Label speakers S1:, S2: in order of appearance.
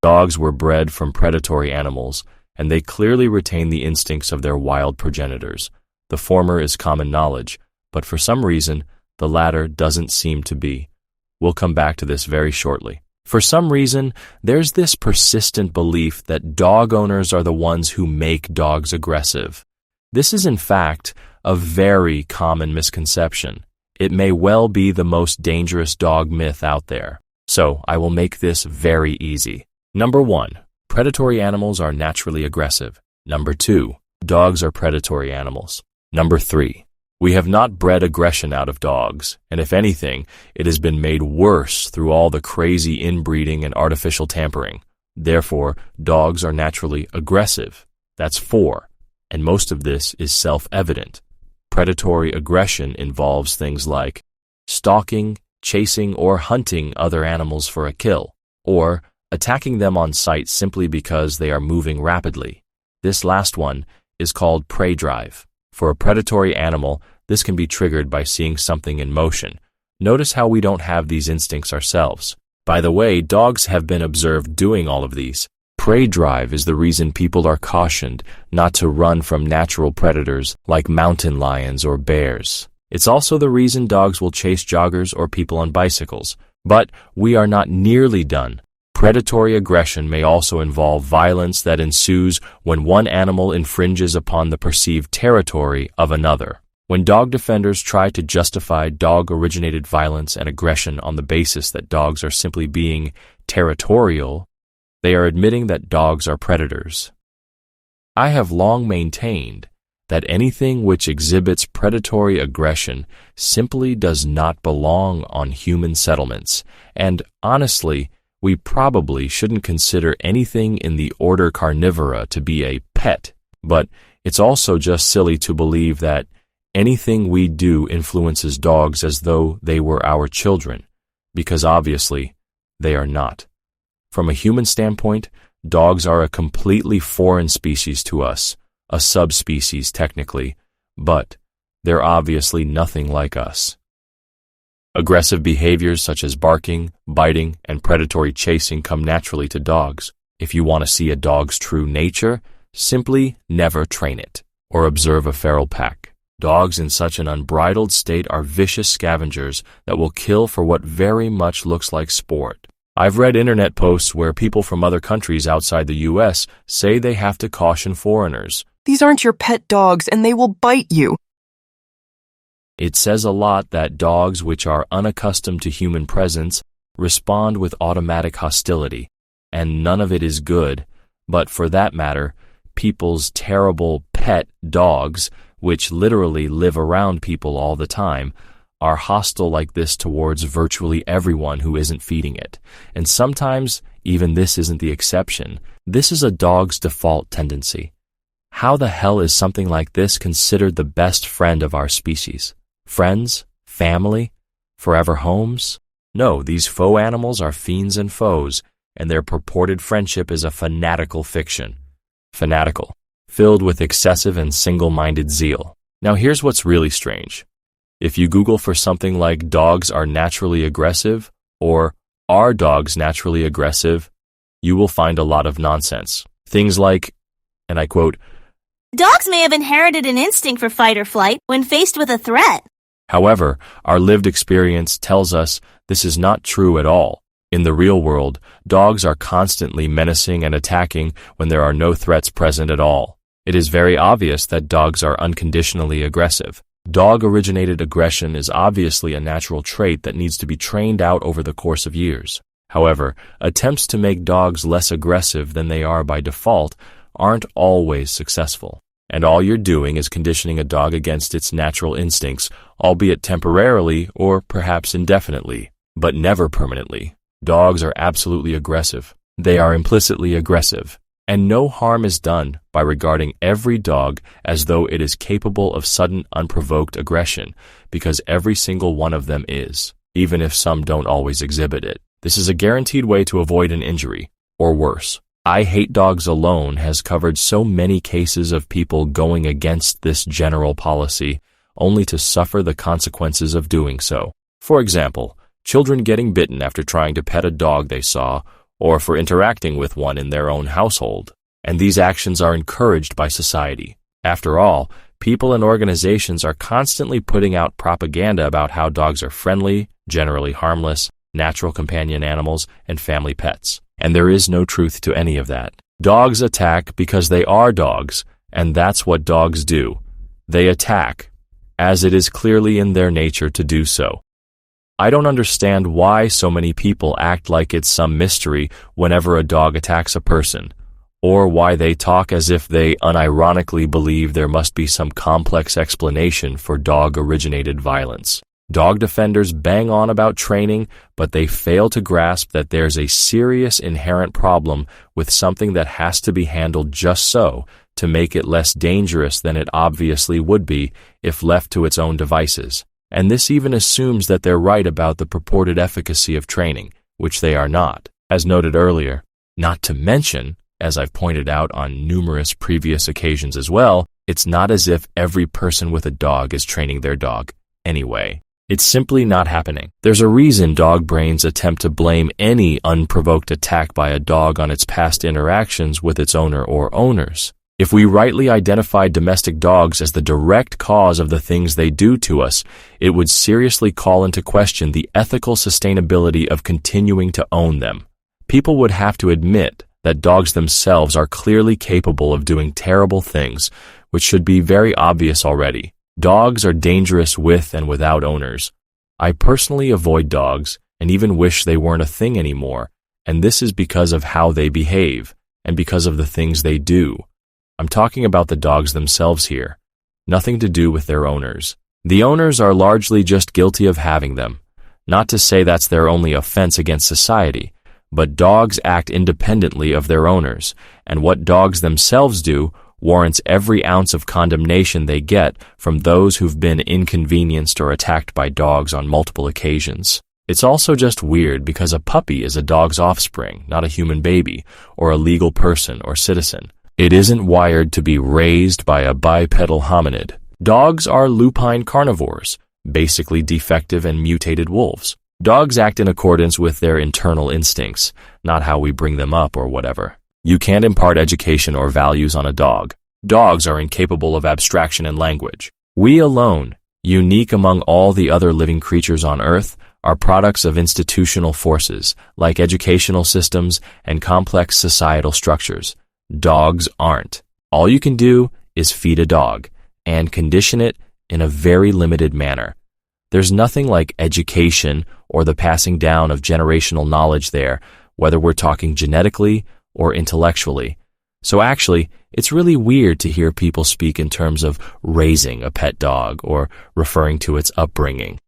S1: Dogs were bred from predatory animals, and they clearly retain the instincts of their wild progenitors. The former is common knowledge, but for some reason, the latter doesn't seem to be. We'll come back to this very shortly. For some reason, there's this persistent belief that dog owners are the ones who make dogs aggressive. This is, in fact, a very common misconception. It may well be the most dangerous dog myth out there. So, I will make this very easy. Number 1. Predatory animals are naturally aggressive. Number 2. Dogs are predatory animals. Number 3. We have not bred aggression out of dogs, and if anything, it has been made worse through all the crazy inbreeding and artificial tampering. Therefore, dogs are naturally aggressive. That's 4, and most of this is self-evident. Predatory aggression involves things like stalking, chasing, or hunting other animals for a kill, or attacking them on sight simply because they are moving rapidly. This last one is called prey drive. For a predatory animal, this can be triggered by seeing something in motion. Notice how we don't have these instincts ourselves. By the way, dogs have been observed doing all of these. Prey drive is the reason people are cautioned not to run from natural predators like mountain lions or bears. It's also the reason dogs will chase joggers or people on bicycles. But we are not nearly done. Predatory aggression may also involve violence that ensues when one animal infringes upon the perceived territory of another. When dog defenders try to justify dog-originated violence and aggression on the basis that dogs are simply being territorial, they are admitting that dogs are predators. I have long maintained that anything which exhibits predatory aggression simply does not belong on human settlements, and honestly, we probably shouldn't consider anything in the order Carnivora to be a pet, but it's also just silly to believe that anything we do influences dogs as though they were our children, because obviously they are not. From a human standpoint, dogs are a completely foreign species to us, a subspecies technically, but they're obviously nothing like us. Aggressive behaviors such as barking, biting, and predatory chasing come naturally to dogs. If you want to see a dog's true nature, simply never train it, or observe a feral pack. Dogs in such an unbridled state are vicious scavengers that will kill for what very much looks like sport. I've read internet posts where people from other countries outside the US say they have to caution foreigners.
S2: These aren't your pet dogs, and they will bite you.
S1: It says a lot that dogs which are unaccustomed to human presence respond with automatic hostility, and none of it is good, but for that matter, people's terrible pet dogs, which literally live around people all the time, are hostile like this towards virtually everyone who isn't feeding it. And sometimes, even this isn't the exception. This is a dog's default tendency. How the hell is something like this considered the best friend of our species? Friends? Family? Forever homes? No, these faux animals are fiends and foes, and their purported friendship is a fanatical fiction. Fanatical, filled with excessive and single-minded zeal. Now here's what's really strange. If you Google for something like dogs are naturally aggressive or are dogs naturally aggressive, you will find a lot of nonsense. Things like, and I quote,
S3: "Dogs may have inherited an instinct for fight or flight when faced with a threat."
S1: However, our lived experience tells us this is not true at all. In the real world, dogs are constantly menacing and attacking when there are no threats present at all. It is very obvious that dogs are unconditionally aggressive. Dog-originated aggression is obviously a natural trait that needs to be trained out over the course of years. However, attempts to make dogs less aggressive than they are by default aren't always successful. And all you're doing is conditioning a dog against its natural instincts, albeit temporarily or perhaps indefinitely, but never permanently. Dogs are absolutely aggressive. They are implicitly aggressive. And no harm is done by regarding every dog as though it is capable of sudden, unprovoked aggression, because every single one of them is, even if some don't always exhibit it. This is a guaranteed way to avoid an injury, or worse. I Hate Dogs Alone has covered so many cases of people going against this general policy, only to suffer the consequences of doing so. For example, children getting bitten after trying to pet a dog they saw, or for interacting with one in their own household. And these actions are encouraged by society. After all, people and organizations are constantly putting out propaganda about how dogs are friendly, generally harmless, natural companion animals, and family pets. And there is no truth to any of that. Dogs attack because they are dogs, and that's what dogs do. They attack, as it is clearly in their nature to do so. I don't understand why so many people act like it's some mystery whenever a dog attacks a person, or why they talk as if they unironically believe there must be some complex explanation for dog-originated violence. Dog defenders bang on about training, but they fail to grasp that there's a serious inherent problem with something that has to be handled just so to make it less dangerous than it obviously would be if left to its own devices. And this even assumes that they're right about the purported efficacy of training, which they are not, as noted earlier. Not to mention, as I've pointed out on numerous previous occasions as well, it's not as if every person with a dog is training their dog anyway. It's simply not happening. There's a reason dog brains attempt to blame any unprovoked attack by a dog on its past interactions with its owner or owners. If we rightly identified domestic dogs as the direct cause of the things they do to us, it would seriously call into question the ethical sustainability of continuing to own them. People would have to admit that dogs themselves are clearly capable of doing terrible things, which should be very obvious already. Dogs are dangerous with and without owners. I personally avoid dogs and even wish they weren't a thing anymore, and this is because of how they behave and because of the things they do. I'm talking about the dogs themselves here, nothing to do with their owners. The owners are largely just guilty of having them. Not to say that's their only offense against society, but dogs act independently of their owners, and what dogs themselves do warrants every ounce of condemnation they get from those who've been inconvenienced or attacked by dogs on multiple occasions. It's also just weird because a puppy is a dog's offspring, not a human baby, or a legal person or citizen. It isn't wired to be raised by a bipedal hominid. Dogs are lupine carnivores, basically defective and mutated wolves. Dogs act in accordance with their internal instincts, not how we bring them up or whatever. You can't impart education or values on a dog. Dogs are incapable of abstraction and language. We alone, unique among all the other living creatures on Earth, are products of institutional forces, like educational systems and complex societal structures. Dogs aren't. All you can do is feed a dog, and condition it in a very limited manner. There's nothing like education or the passing down of generational knowledge there, whether we're talking genetically or intellectually. So actually, it's really weird to hear people speak in terms of raising a pet dog or referring to its upbringing.